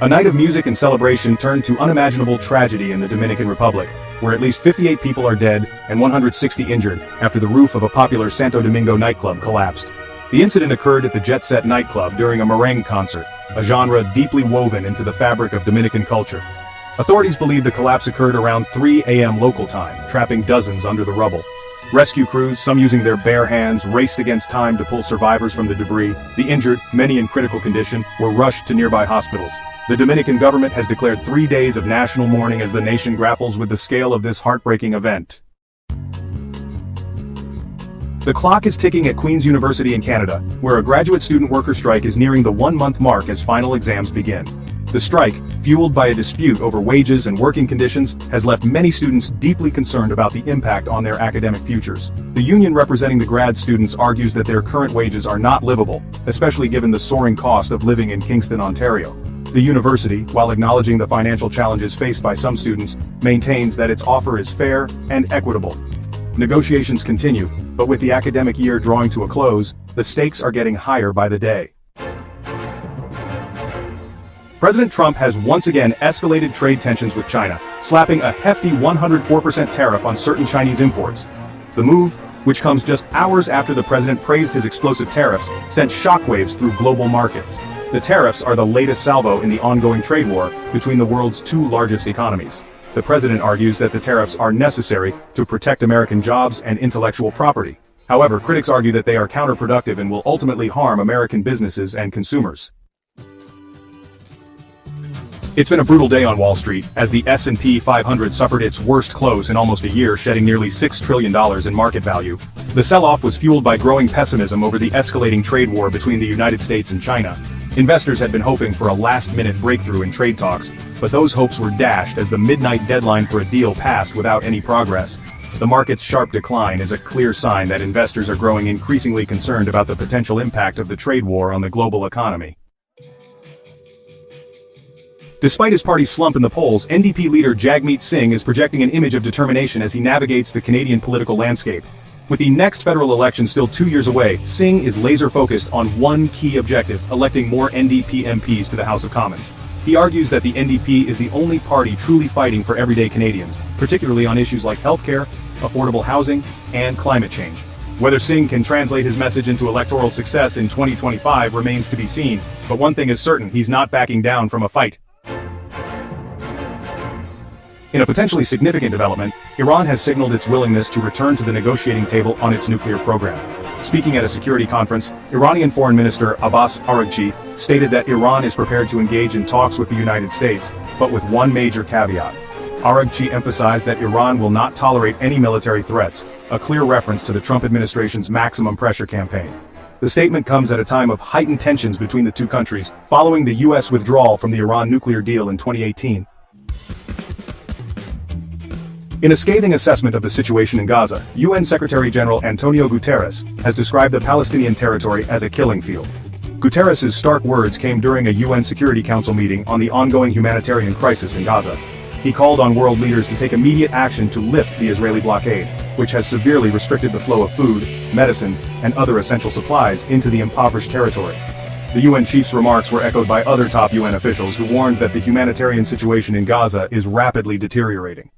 A night of music and celebration turned to unimaginable tragedy in the Dominican Republic, where at least 58 people are dead and 160 injured after the roof of a popular Santo Domingo nightclub collapsed. The incident occurred at the Jet Set nightclub during a merengue concert, a genre deeply woven into the fabric of Dominican culture. Authorities believe the collapse occurred around 3 a.m. local time, trapping dozens under the rubble. Rescue crews, some using their bare hands, raced against time to pull survivors from the debris. The injured, many in critical condition, were rushed to nearby hospitals. The Dominican government has declared 3 days of national mourning as the nation grapples with the scale of this heartbreaking event. The clock is ticking at Queen's University in Canada, where a graduate student worker strike is nearing the 1-month mark as final exams begin. The strike, fueled by a dispute over wages and working conditions, has left many students deeply concerned about the impact on their academic futures. The union representing the grad students argues that their current wages are not livable, especially given the soaring cost of living in Kingston, Ontario. The university, while acknowledging the financial challenges faced by some students, maintains that its offer is fair and equitable. Negotiations continue, but with the academic year drawing to a close, the stakes are getting higher by the day. President Trump has once again escalated trade tensions with China, slapping a hefty 104% tariff on certain Chinese imports. The move, which comes just hours after the president praised his explosive tariffs, sent shockwaves through global markets. The tariffs are the latest salvo in the ongoing trade war between the world's two largest economies. The president argues that the tariffs are necessary to protect American jobs and intellectual property. However, critics argue that they are counterproductive and will ultimately harm American businesses and consumers. It's been a brutal day on Wall Street, as the S&P 500 suffered its worst close in almost a year, shedding nearly $6 trillion in market value. The sell-off was fueled by growing pessimism over the escalating trade war between the United States and China. Investors had been hoping for a last-minute breakthrough in trade talks, but those hopes were dashed as the midnight deadline for a deal passed without any progress. The market's sharp decline is a clear sign that investors are growing increasingly concerned about the potential impact of the trade war on the global economy. Despite his party's slump in the polls, NDP leader Jagmeet Singh is projecting an image of determination as he navigates the Canadian political landscape. With the next federal election still 2 years away, Singh is laser-focused on one key objective: electing more NDP MPs to the House of Commons. He argues that the NDP is the only party truly fighting for everyday Canadians, particularly on issues like healthcare, affordable housing, and climate change. Whether Singh can translate his message into electoral success in 2025 remains to be seen, but one thing is certain: he's not backing down from a fight. In a potentially significant development, Iran has signaled its willingness to return to the negotiating table on its nuclear program. Speaking at a security conference, Iranian Foreign Minister Abbas Araghchi stated that Iran is prepared to engage in talks with the United States, but with one major caveat. Araghchi emphasized that Iran will not tolerate any military threats, a clear reference to the Trump administration's maximum pressure campaign. The statement comes at a time of heightened tensions between the two countries, following the U.S. withdrawal from the Iran nuclear deal in 2018. In a scathing assessment of the situation in Gaza, UN Secretary-General Antonio Guterres has described the Palestinian territory as a killing field. Guterres' stark words came during a UN Security Council meeting on the ongoing humanitarian crisis in Gaza. He called on world leaders to take immediate action to lift the Israeli blockade, which has severely restricted the flow of food, medicine, and other essential supplies into the impoverished territory. The UN chief's remarks were echoed by other top UN officials who warned that the humanitarian situation in Gaza is rapidly deteriorating.